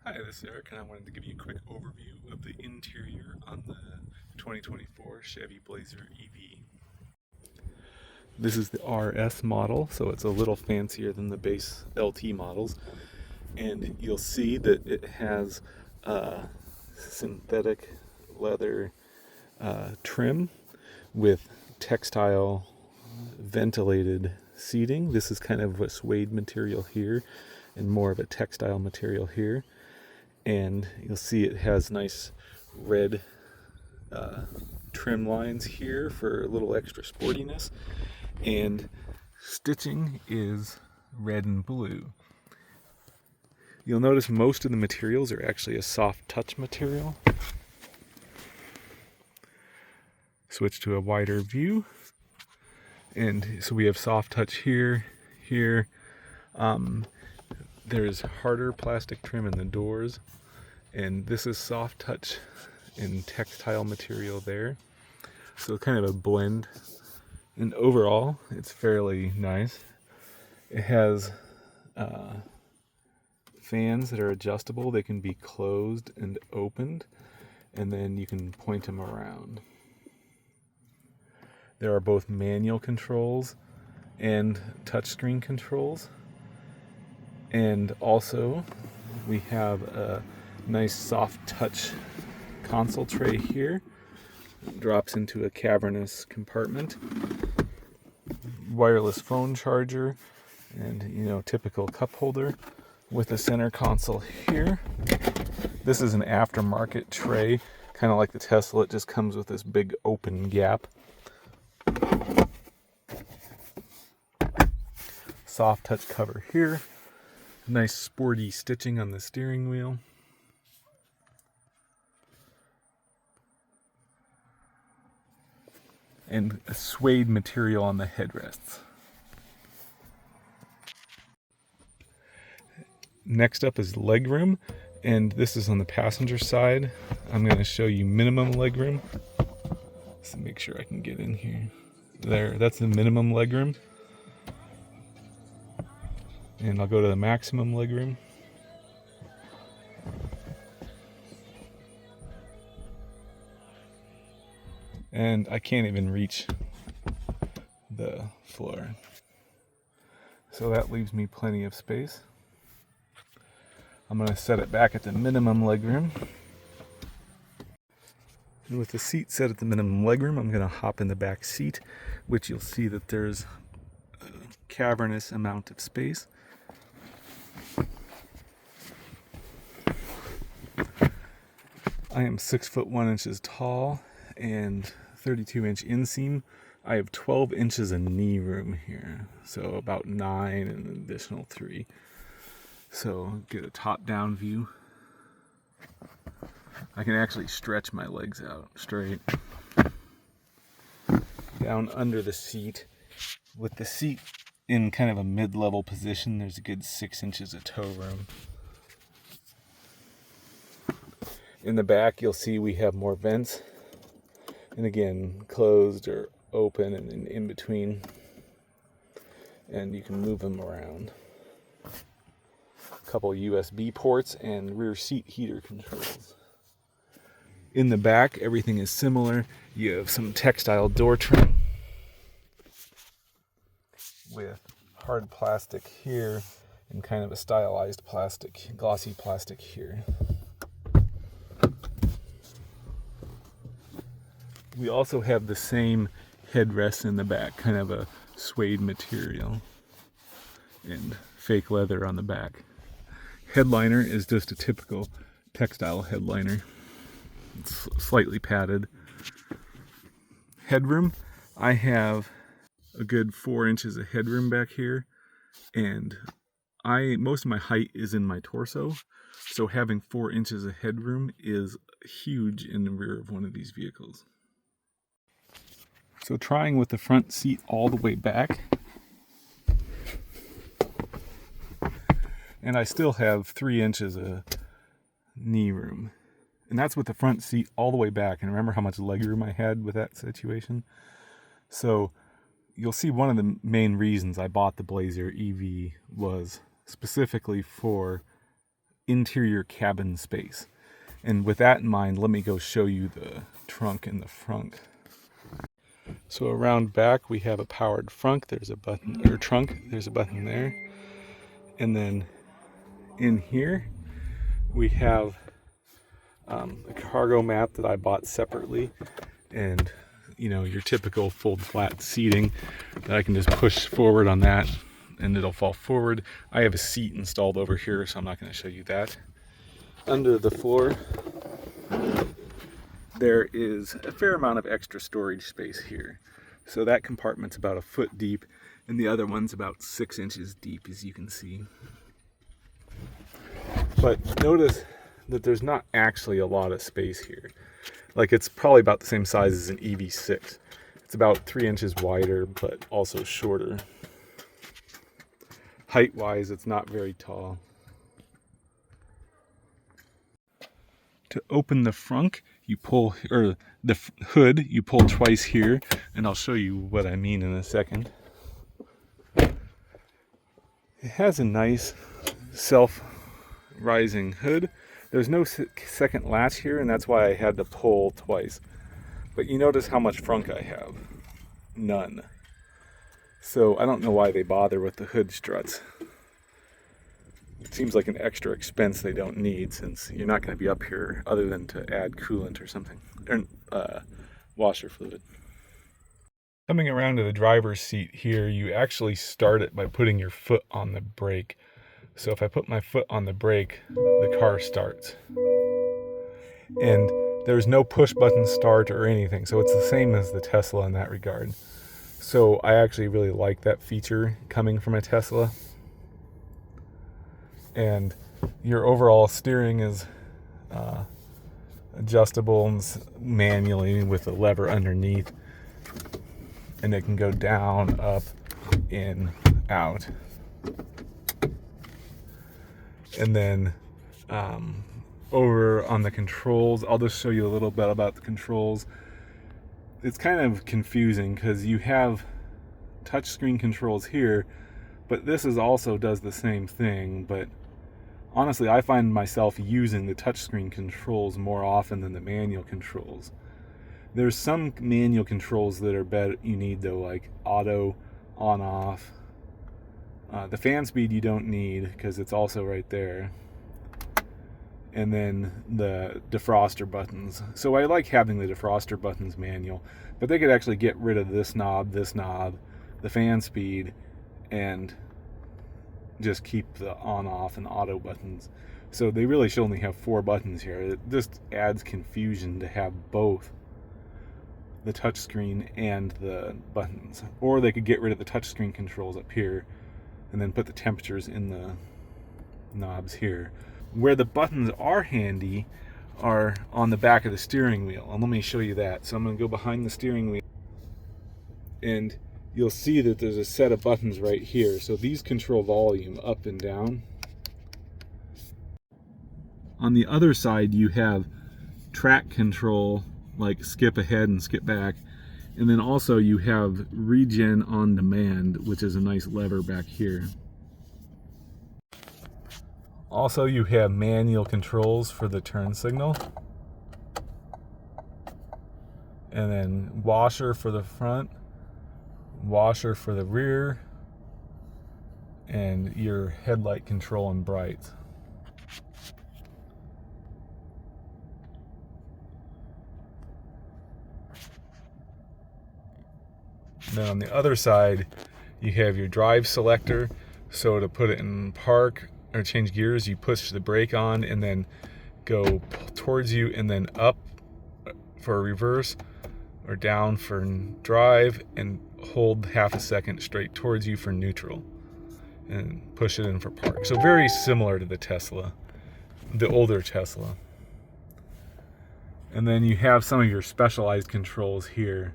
Hi, this is Eric, and I wanted to give you a quick overview of the interior on the 2024 Chevy Blazer EV. This is the RS model, so it's a little fancier than the base LT models, and you'll see that it has synthetic leather trim with textile ventilated seating. This is kind of a suede material here and more of a textile material here. And you'll see it has nice red trim lines here for a little extra sportiness, and stitching is red and blue. You'll notice most of the materials are actually a soft touch material. Switch to a wider view, and so we have soft touch here. There's harder plastic trim in the doors, and this is soft touch in textile material there. So kind of a blend. And overall, it's fairly nice. It has fans that are adjustable. They can be closed and opened, and then you can point them around. There are both manual controls and touchscreen controls. And also, we have a nice soft touch console tray here. It drops into a cavernous compartment. Wireless phone charger, and typical cup holder with a center console here. This is an aftermarket tray, kind of like the Tesla. It just comes with this big open gap. Soft touch cover here. Nice sporty stitching on the steering wheel. And a suede material on the headrests. Next up is legroom, and this is on the passenger side. I'm going to show you minimum legroom. Let's make sure I can get in here. There, that's the minimum legroom. And I'll go to the maximum legroom. And I can't even reach the floor. So that leaves me plenty of space. I'm going to set it back at the minimum legroom. And with the seat set at the minimum legroom, I'm going to hop in the back seat, which you'll see that there's a cavernous amount of space. I am 6'1" tall and 32-inch inseam. I have 12 inches of knee room here, so about 9 and an additional 3. So get a top-down view. I can actually stretch my legs out straight. Down under the seat. With the seat in kind of a mid-level position, there's a good 6 inches of toe room. In the back, you'll see we have more vents. And again, closed or open and in between. And you can move them around. A couple USB ports and rear seat heater controls. In the back, everything is similar. You have some textile door trim with hard plastic here and kind of a stylized plastic, glossy plastic here. We also have the same headrests in the back, kind of a suede material and fake leather on the back. Headliner is just a typical textile headliner. It's slightly padded. Headroom, I have a good 4 inches of headroom back here, and most of my height is in my torso, so having 4 inches of headroom is huge in the rear of one of these vehicles. So trying with the front seat all the way back, and I still have 3 inches of knee room. And that's with the front seat all the way back. And remember how much leg room I had with that situation? So you'll see one of the main reasons I bought the Blazer EV was specifically for interior cabin space. And with that in mind, let me go show you the trunk in the front. So around back we have a powered front. There's a button, or trunk. There's a button there. And then in here we have a cargo mat that I bought separately, and you know, your typical fold flat seating that I can just push forward on that and it'll fall forward. I have a seat installed over here, so I'm not going to show you that. Under the floor there is a fair amount of extra storage space here. So that compartment's about 1 foot deep and the other one's about 6 inches deep, as you can see. But notice that there's not actually a lot of space here. Like, it's probably about the same size as an EV6. It's about 3 inches wider, but also shorter. Height-wise, it's not very tall. To open the frunk, you pull, or the hood, you pull twice here, and I'll show you what I mean in a second. It has a nice self-rising hood. There's no second latch here, and that's why I had to pull twice. But you notice how much frunk I have. None. So I don't know why they bother with the hood struts. It seems like an extra expense they don't need, since you're not going to be up here other than to add coolant or something, or washer fluid. Coming around to the driver's seat here, you actually start it by putting your foot on the brake. So if I put my foot on the brake, the car starts. And there's no push button start or anything, so it's the same as the Tesla in that regard. So I actually really like that feature coming from a Tesla. And your overall steering is adjustable manually with a lever underneath. And it can go down, up, in, out. And then over on the controls, I'll just show you a little bit about the controls. It's kind of confusing because you have touchscreen controls here, but this also does the same thing. But honestly, I find myself using the touchscreen controls more often than the manual controls. There's some manual controls that are better, you need though, like auto, on, off. The fan speed you don't need because it's also right there. And then the defroster buttons. So I like having the defroster buttons manual, but they could actually get rid of this knob, the fan speed, and just keep the on, off, and auto buttons. So they really should only have 4 buttons here. It just adds confusion to have both the touchscreen and the buttons. Or they could get rid of the touchscreen controls up here and then put the temperatures in the knobs here. Where the buttons are handy are on the back of the steering wheel. And let me show you that. So I'm going to go behind the steering wheel, and you'll see that there's a set of buttons right here. So these control volume up and down. On the other side, you have track control, like skip ahead and skip back. And then also you have regen on demand, which is a nice lever back here. Also, you have manual controls for the turn signal. And then washer for the front, washer for the rear, and your headlight control and brights. Then on the other side, you have your drive selector. So to put it in park or change gears, you push the brake on and then go towards you, and then up for reverse, or down for drive, and hold half a second straight towards you for neutral, and push it in for park. So very similar to the Tesla, the older Tesla. And then you have some of your specialized controls here.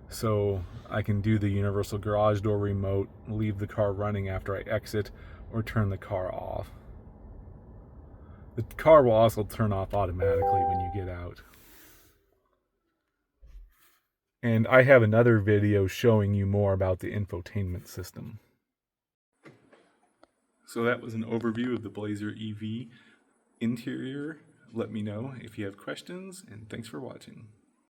So I can do the universal garage door remote, leave the car running after I exit, or turn the car off. The car will also turn off automatically when you get out. And I have another video showing you more about the infotainment system. So that was an overview of the Blazer EV. interior, let me know if you have questions, and thanks for watching.